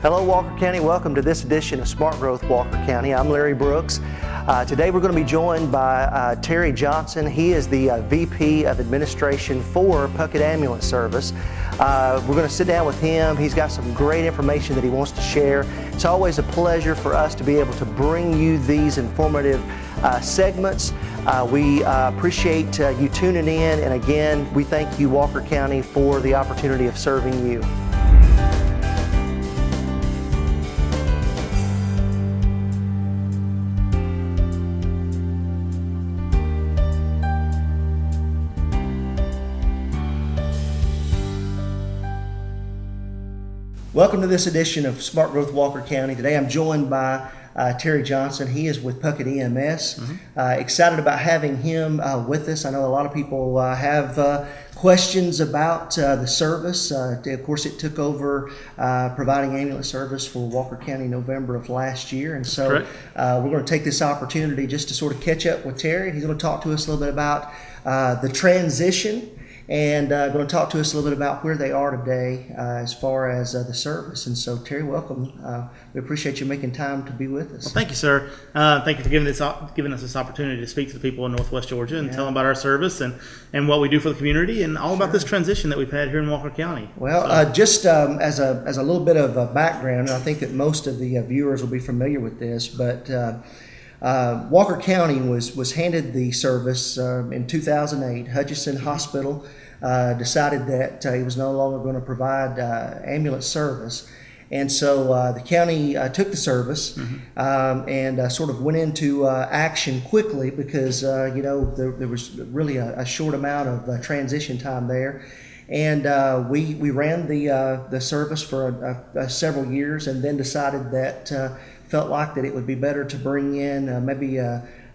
Hello Walker County, welcome to this edition of Smart Growth Walker County. I'm Larry Brooks. Today we're going to be joined by Terry Johnson. He is the VP of Administration for Puckett Ambulance Service. We're going to sit down with him. He's got some great information that he wants to share. It's always a pleasure for us to be able to bring you these informative segments. We appreciate you tuning in, and again, we thank you Walker County for the opportunity of serving you. Welcome to this edition of Smart Growth Walker County. Today I'm joined by Terry Johnson. He is with Puckett Ems. Excited about having him with us. I know a lot of people have questions about the service. Of course, it took over providing ambulance service for Walker County in November of last year. And so we're going to take this opportunity just to sort of catch up with Terry. He's going to talk to us a little bit about the transition, and going to talk to us a little bit about where they are today as far as the service. And so, Terry, welcome. We appreciate you making time to be with us. Well, thank you, sir. Thank you for giving us this opportunity to speak to the people in Northwest Georgia and tell them about our service and what we do for the community and all about this transition that we've had here in Walker County. Well, just as a little bit of a background, and I think that most of the viewers will be familiar with this, but Walker County was handed the service in 2008. Hutchinson Hospital decided that he was no longer going to provide ambulance service. And so the county took the service and sort of went into action quickly because, there was really a short amount of transition time there. And we ran the service for several years, and then decided that felt like that it would be better to bring in maybe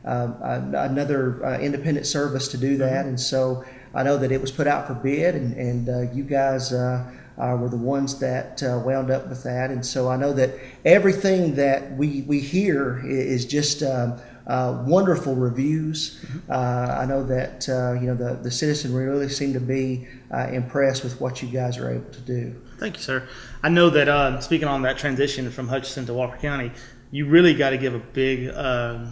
another independent service to do that. And so I know that it was put out for bid, and you guys were the ones that wound up with that. And so I know that everything that we hear is just wonderful reviews. I know that the citizenry really seem to be impressed with what you guys are able to do. Thank you, sir. I know that speaking on that transition from Hutchinson to Walker County, you really got to give a big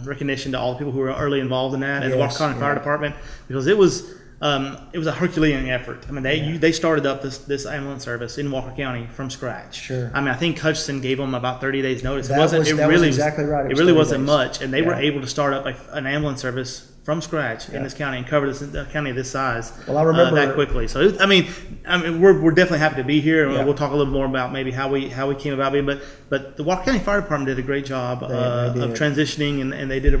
recognition to all the people who were early involved in that, and the Walker County Fire Department, because it was a Herculean effort. I mean, they started up this ambulance service in Walker County from scratch. Sure. I mean, I think Hutchinson gave them about 30 days notice. That was exactly right. It really wasn't much, and they were able to start up an ambulance service from scratch in this county and cover a county this size. Well, I remember that quickly. So we're definitely happy to be here. Yeah. We'll talk a little more about maybe how we came about being. But the Walker County Fire Department did a great job of transitioning, and they did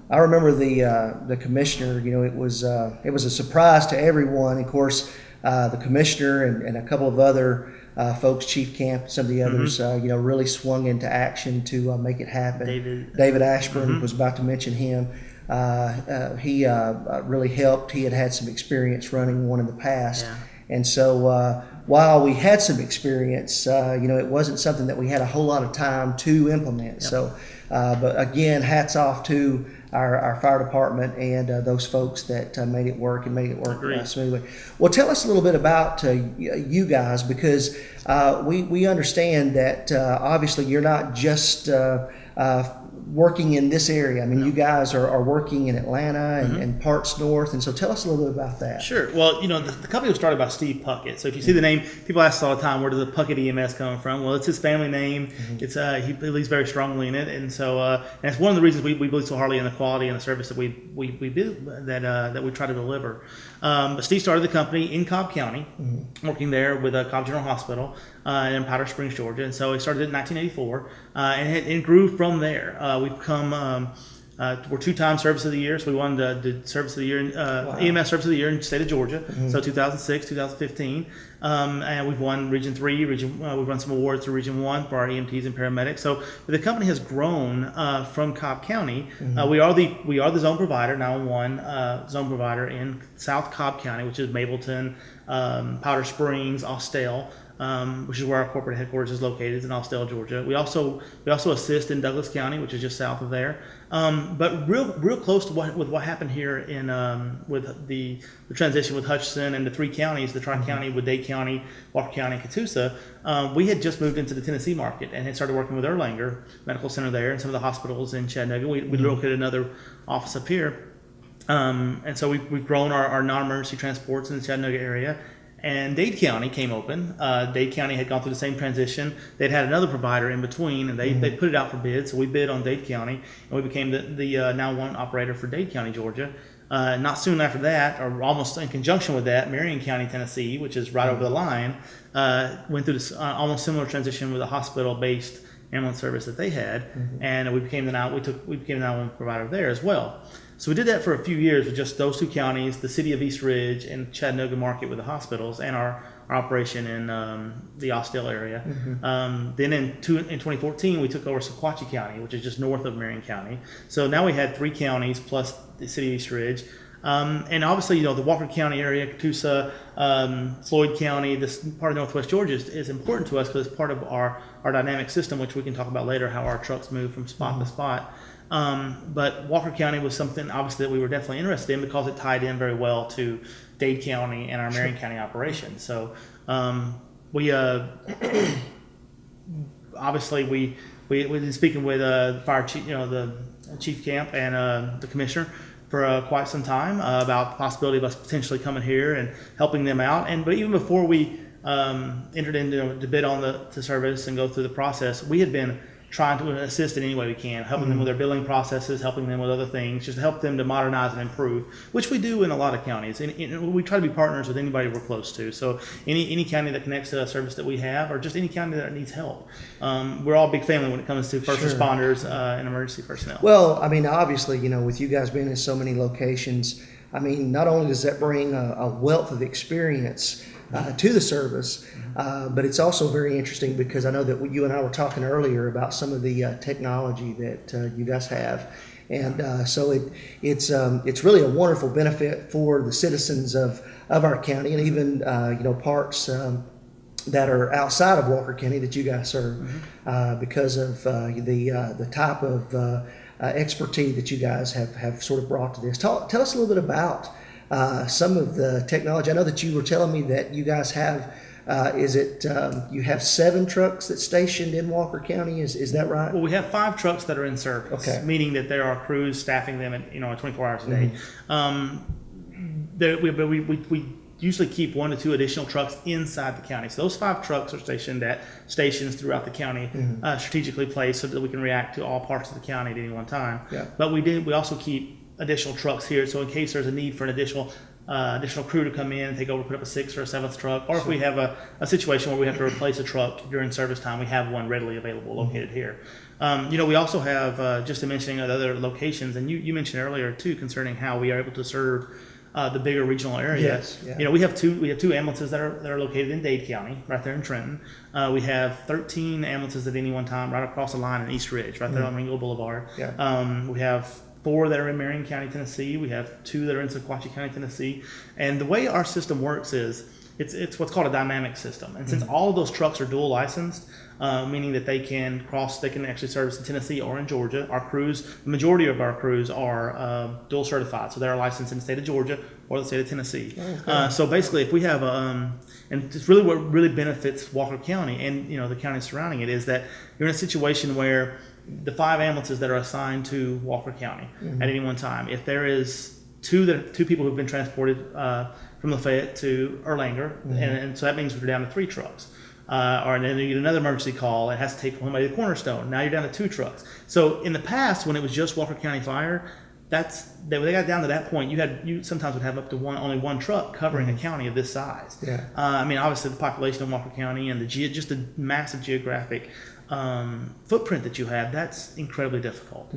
I remember the commissioner. It was a surprise to everyone. Of course, the commissioner and a couple of other folks, Chief Camp, some of the others, really swung into action to make it happen. David Ashburn was about to mention him. He really helped. He had some experience running one in the past. Yeah. And so while we had some experience, it wasn't something that we had a whole lot of time to implement. Yep. So, but again, hats off to our fire department and those folks that made it work smoothly. Well, tell us a little bit about you guys, because we understand that obviously you're not just working in this area. I mean, you guys are working in Atlanta and parts north, and so tell us a little bit about that. Sure. Well, the company was started by Steve Puckett. So if you see the name, people ask us all the time, where does the Puckett EMS come from? Well, it's his family name. It's he believes very strongly in it, and so and it's one of the reasons we believe so hardly in the quality and the service that we do, that we try to deliver. But Steve started the company in Cobb County, working there with Cobb General Hospital in Powder Springs, Georgia, and so he started it in 1984 and grew from there. We've become we're two-time Service of the Year, so we won the Service of the Year, EMS Service of the Year in the state of Georgia. So 2006, 2015, and we've won Region 3. We've won some awards through Region 1 for our EMTs and paramedics. So the company has grown from Cobb County. We are the zone provider, 911 zone provider in South Cobb County, which is Mableton, Powder Springs, Austell. which is where our corporate headquarters is located. It's in Austell, Georgia. We also assist in Douglas County, which is just south of there. But real close to what happened here in with the transition with Hutchinson and the three counties, the Tri-County with Dade County, Walker County, and Catoosa. We had just moved into the Tennessee market and had started working with Erlanger Medical Center there and some of the hospitals in Chattanooga. We located another office up here. And so we've grown our non-emergency transports in the Chattanooga area. And Dade County came open. Dade County had gone through the same transition. They'd had another provider in between, and they put it out for bid. So we bid on Dade County, and we became the now one operator for Dade County, Georgia. Not soon after that, or almost in conjunction with that, Marion County, Tennessee, which is right over the line, went through this almost similar transition with a hospital-based ambulance service that they had, and we became the now one provider there as well. So we did that for a few years with just those two counties, the city of East Ridge and Chattanooga market with the hospitals, and our operation in the Austell area. Then in 2014, we took over Sequatchie County, which is just north of Marion County. So now we had three counties plus the city of East Ridge. And obviously, the Walker County area, Catoosa, Floyd County, this part of Northwest Georgia is important to us because it's part of our dynamic system, which we can talk about later, how our trucks move from spot to spot. But Walker County was something obviously that we were definitely interested in because it tied in very well to Dade County and our Marion County operation. So we obviously we've been speaking with the fire chief, the chief camp and the commissioner for quite some time about the possibility of us potentially coming here and helping them out. But even before we entered into the bid on the service and go through the process, we had been trying to assist in any way we can, helping them with their billing processes, helping them with other things, just to help them to modernize and improve, which we do in a lot of counties. And we try to be partners with anybody we're close to. So any county that connects to a service that we have, or just any county that needs help. We're all a big family when it comes to first responders and emergency personnel. Well, I mean, obviously, with you guys being in so many locations, I mean, not only does that bring a wealth of experience to the service, but it's also very interesting because I know that you and I were talking earlier about some of the technology that you guys have, and so it's really a wonderful benefit for the citizens of our county, and even parts that are outside of Walker County that you guys serve, because of the type of expertise that you guys have sort of brought to this. Tell us a little bit about some of the technology. I know that you were telling me that you guys have, you have 7 trucks that's stationed in Walker County? Is that right? Well, we have 5 trucks that are in service, meaning that there are crews staffing them at 24 hours a day. We usually keep 1 to 2 additional trucks inside the county. So those 5 trucks are stationed at stations throughout the county, strategically placed so that we can react to all parts of the county at any one time. But we also keep additional trucks here, so in case there's a need for an additional crew to come in and take over, put up a 6th or a 7th truck, or if we have a situation where we have to replace a truck during service time, we have one readily available located here. We also have, just to mentioning other locations, and you mentioned earlier too, concerning how we are able to serve the bigger regional areas. We have two ambulances that are located in Dade County, right there in Trenton. We have 13 ambulances at any one time right across the line in East Ridge, right there on Ringo Boulevard. We have 4 that are in Marion County, Tennessee. We have 2 that are in Sequatchie County, Tennessee. And the way our system works is it's what's called a dynamic system. And since all of those trucks are dual licensed, meaning that they can actually service in Tennessee or in Georgia. Our crews, the majority of our crews are dual certified, so they're licensed in the state of Georgia or the state of Tennessee. So basically, if we have and it's really what really benefits Walker County and the counties surrounding it is that you're in a situation where the 5 ambulances that are assigned to Walker County at any one time, if there is 2 people who've been transported from Lafayette to Erlanger, and so that means we're down to 3 trucks. Or then you get another emergency call, it has to take somebody to Cornerstone. Now you're down to 2 trucks. So in the past, when it was just Walker County Fire, when they got down to that point, you sometimes would have up to only one truck covering a county of this size. I mean, obviously the population of Walker County and just the massive geographic footprint that you have, that's incredibly difficult.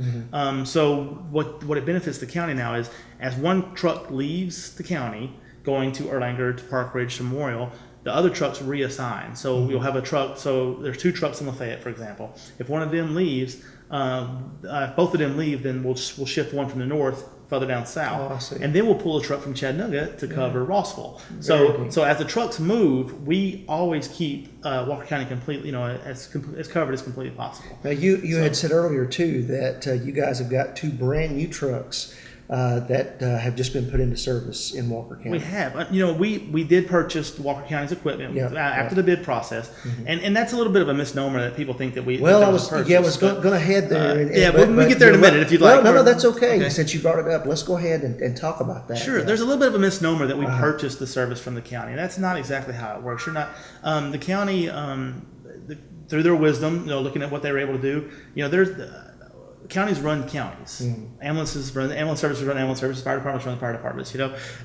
So what it benefits the county now is as one truck leaves the county going to Erlanger, to Park Ridge, to Memorial, the other trucks reassign. So you'll have a truck. So there's 2 trucks in Lafayette, for example. If one of them leaves, if both of them leave, then we'll shift one from the north further down south, Oh, I see. and then we'll pull a truck from Chattanooga to cover Rossville. Very good. So as the trucks move, we always keep Walker County completely, as covered as completely possible. Now, you had said earlier too that you guys have got 2 brand new trucks that have just been put into service in Walker County. We have. We did purchase Walker County's equipment after the bid process, and that's a little bit of a misnomer that people think that we. Well, that I was going to head there. We get there in a minute if you'd like. No, that's okay. Since you brought it up, let's go ahead and talk about that. Sure. There's a little bit of a misnomer that we purchased the service from the county, and that's not exactly how it works. You're not the county through their wisdom, looking at what they were able to do. Counties run counties. Ambulance services run ambulance services. Fire departments run fire departments.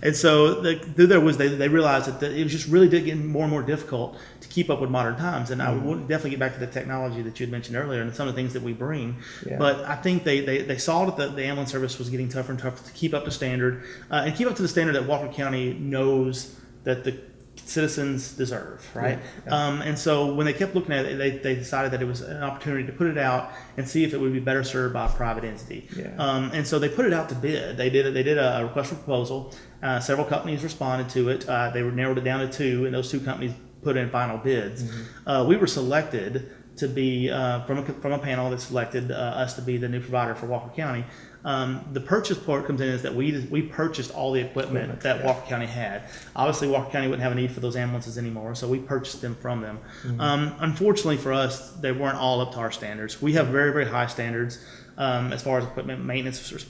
And so through their wisdom, they realized that it was just really getting more and more difficult to keep up with modern times. And I would definitely get back to the technology that you had mentioned earlier and some of the things that we bring. Yeah. But I think they saw that the ambulance service was getting tougher and tougher to keep up to standard and keep up to the standard that Walker County knows that the citizens deserve, right? And so when they kept looking at it, they decided that it was an opportunity to put it out and see if it would be better served by a private entity. And so they put it out to bid. They did a request for proposal. Several companies responded to it. They narrowed it down to 2, and those 2 companies put in final bids. We were selected to be from a panel that selected us to be the new provider for Walker County. The purchase part comes in is that we purchased all the equipment that Walker County had. Obviously, Walker County wouldn't have a need for those ambulances anymore, so we purchased them from them. Unfortunately for us, they weren't all up to our standards. We have very, very high standards as far as equipment maintenance,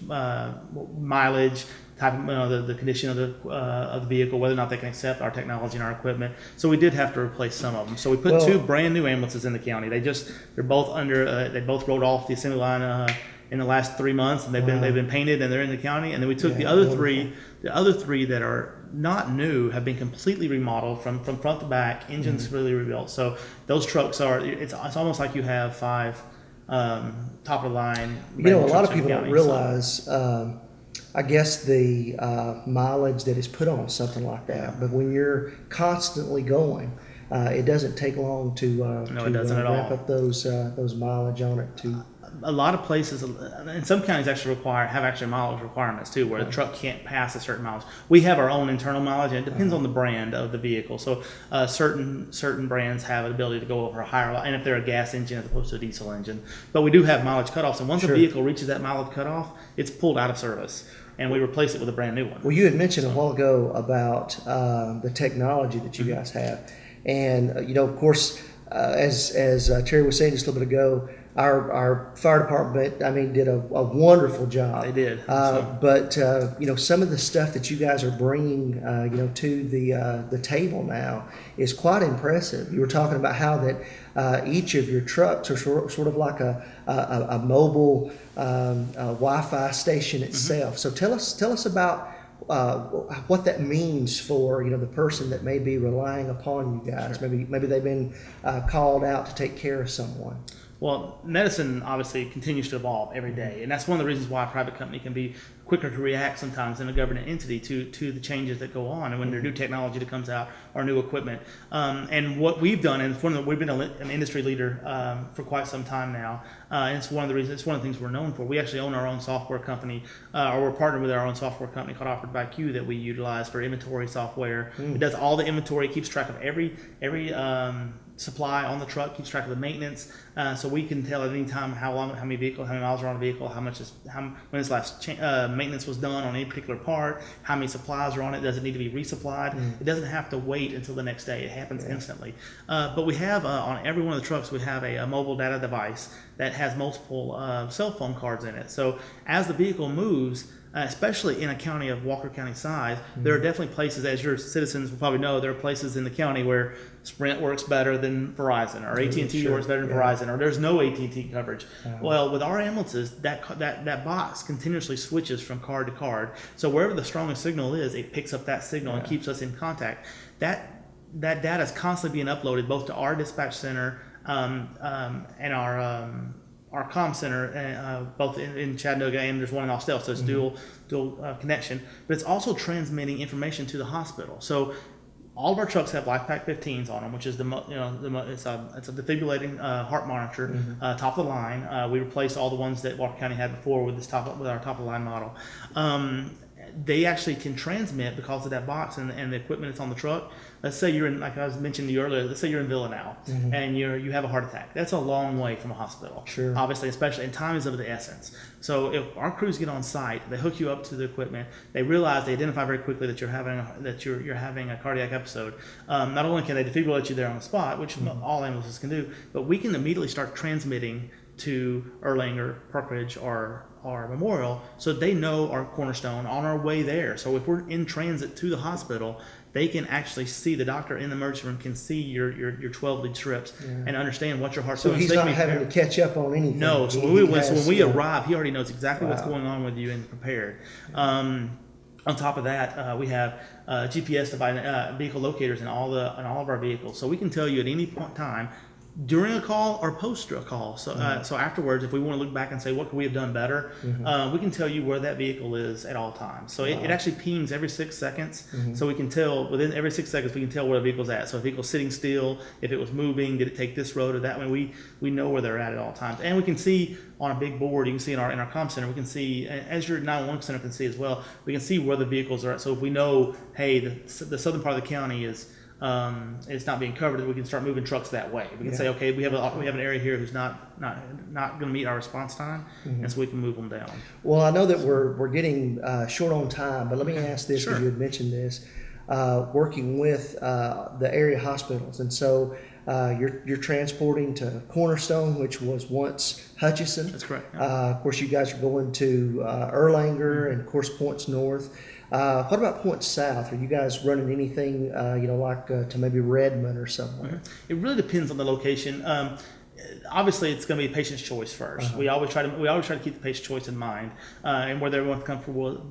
mileage, type of, the condition of the vehicle, whether or not they can accept our technology and our equipment. So we did have to replace some of them. So we put 2 brand new ambulances in the county. They're both under they both rolled off the assembly line in the last 3 months, and they've been painted and they're in the county. And then we took the other three that are not new have been completely remodeled from front to back, engines really rebuilt. So those trucks it's almost like you have 5 top of the line. A lot of people don't realize. I guess the mileage that is put on something like that, but when you're constantly going, it doesn't take long to ramp up those mileage on it. A lot of places, and some counties actually have mileage requirements too, where the truck can't pass a certain mileage. We have our own internal mileage, and it depends on the brand of the vehicle. So certain brands have an ability to go over a higher, and if they're a gas engine as opposed to a diesel engine. But we do have mileage cutoffs, and once a vehicle reaches that mileage cutoff, it's pulled out of service, and we replace it with a brand new one. Well, you had mentioned a while ago about the technology that you guys have, and of course, as Terry was saying just a little bit ago, our fire department, did a wonderful job. They did. But some of the stuff that you guys are bringing, to the table now is quite impressive. You were talking about how that each of your trucks are sort of like a mobile Wi-Fi station itself. So tell us about what that means for the person that may be relying upon you guys. Sure. Maybe they've been called out to take care of someone. Well, medicine obviously continues to evolve every day, and that's one of the reasons why a private company can be quicker to react sometimes than a government entity to the changes that go on, and when there's new technology that comes out or new equipment. And what we've done, and we've been an industry leader for quite some time now, and it's one of the reasons. It's one of the things we're known for. We actually own our own software company, or we're partnered with our own software company called Offered by Q that we utilize for inventory software. It does all the inventory, keeps track of every supply on the truck, keeps track of the maintenance, so we can tell at any time how many miles are on a vehicle, when its last maintenance was done on any particular part, how many supplies are on it, does it need to be resupplied. It doesn't have to wait until the next day. It happens instantly. But we have on every one of the trucks, we have a mobile data device that has multiple cell phone cards in it. So as the vehicle moves, especially in a county of Walker County size, there are definitely places, as your citizens will probably know, there are places in the county where Sprint works better than Verizon, or AT&T works better than Verizon, or there's no AT&T coverage. Well, with our ambulances, that box continuously switches from card to card. So wherever the strongest signal is, it picks up that signal and keeps us in contact. That data is constantly being uploaded both to our dispatch center and our comm center, both in Chattanooga, and there's one in Austell, so it's dual connection. But it's also transmitting information to the hospital. So All of our trucks have LifePak 15s on them, which is it's a defibrillating heart monitor, top of the line. We replaced all the ones that Walker County had before with our top of the line model. They actually can transmit because of that box and the equipment that's on the truck. Let's say you're in, like I was mentioning to you earlier, let's say you're in Villa now and you have a heart attack. That's a long way from a hospital. Sure. Obviously, especially, and time is of the essence. So if our crews get on site, they hook you up to the equipment, they realize, they identify very quickly that you're having a cardiac episode. Not only can they defibrillate you there on the spot, which all ambulances can do, but we can immediately start transmitting to Erlanger, Park Ridge, or Memorial, so they know our Cornerstone on our way there. So if we're in transit to the hospital, they can actually see, the doctor in the emergency room can see your 12 lead strips and understand what your heart's So doing. he's not having to catch up on anything. No, so when we arrive, he already knows exactly what's going on with you and prepared. On top of that, we have GPS vehicle locators in all of our vehicles, so we can tell you at any point in time, during a call or post a call. So so afterwards, if we want to look back and say, what could we have done better, we can tell you where that vehicle is at all times. So it actually pings every 6 seconds. So we can tell, within every 6 seconds, we can tell where the vehicle's at. So if the vehicle's sitting still, if it was moving, did it take this road or that way? We know where they're at all times. And we can see on a big board, you can see in our comm center, we can see, as your 911 center can see as well, we can see where the vehicles are at. So if we know, hey, the southern part of the county is it's not being covered, we can start moving trucks that way. We can say, okay, we have an area here who's not going to meet our response time, and so we can move them down. Well, I know that we're getting short on time, but let me ask this, because you had mentioned this, working with the area hospitals, and so you're transporting to Cornerstone, which was once Hutchinson. That's correct. Of course, you guys are going to Erlanger and of course points north. What about points south? Are you guys running anything, like to maybe Redmond or somewhere? It really depends on the location. Obviously, it's going to be patient's choice first. We always try to keep the patient's choice in mind, and where they're most comfortable,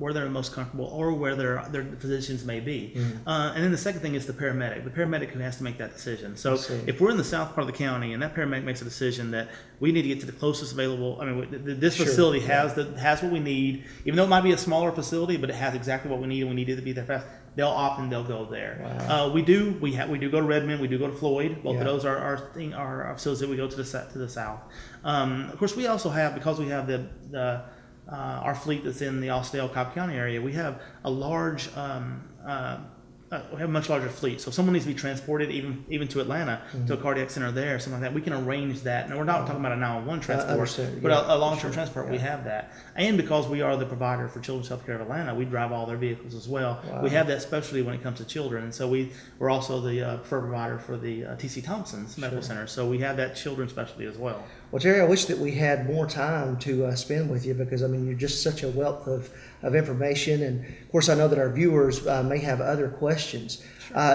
or where their physicians may be. And then the second thing is the paramedic. The paramedic who has to make that decision. So if we're in the south part of the county and that paramedic makes a decision that we need to get to the closest available, this facility has what we need, even though it might be a smaller facility, but it has exactly what we need, and we need it to be there fast. They'll opt and they'll go there. Wow. We do go to Redmond. We do go to Floyd. Both of those are our facilities that we go to the south. Of course, we also have, because we have our fleet that's in the Austell Cobb County area, we have a large. We have a much larger fleet, so if someone needs to be transported even to Atlanta to a cardiac center there, something like that, we can arrange that. Now, we're not talking about a 911 transport, but a long-term transport. We have that, and because we are the provider for Children's Healthcare of Atlanta, we drive all their vehicles as well. We have that specialty when it comes to children, and so we're also the preferred provider for the T.C. Thompson's Medical Center, so we have that children's specialty as well. Well, Terry, I wish that we had more time to spend with you, because you're just such a wealth of information, and of course I know that our viewers may have other questions.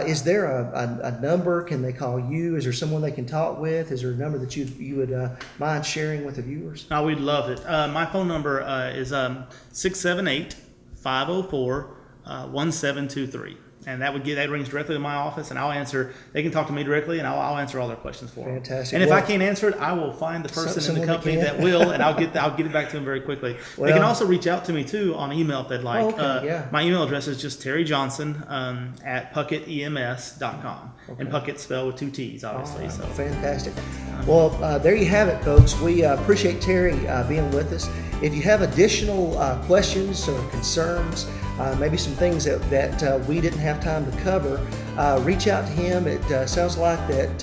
Is there a number? Can they call you? Is there someone they can talk with? Is there a number that you would mind sharing with the viewers? Oh, we'd love it. My phone number is 678-504-1723. And that rings directly to my office, and I'll answer. They can talk to me directly, and I'll answer all their questions for them. Fantastic. And if I can't answer it, I will find the person in the company that will, and I'll get it back to them very quickly. They can also reach out to me too on email if they'd like. My email address is just Terry Johnson at PuckettEms.com, and Puckett spelled with 2 T's, obviously. Right. So fantastic. Well, there you have it, folks. We appreciate Terry being with us. If you have additional questions or concerns, maybe some things that we didn't have time to cover, reach out to him. It sounds like that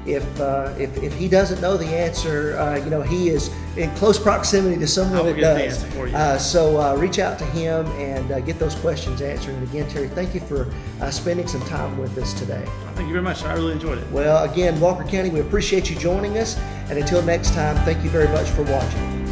if he doesn't know the answer, he is in close proximity to someone that does. The answer for you. So reach out to him and get those questions answered. And again, Terry, thank you for spending some time with us today. Thank you very much. I really enjoyed it. Well, again, Walker County, we appreciate you joining us. And until next time, thank you very much for watching.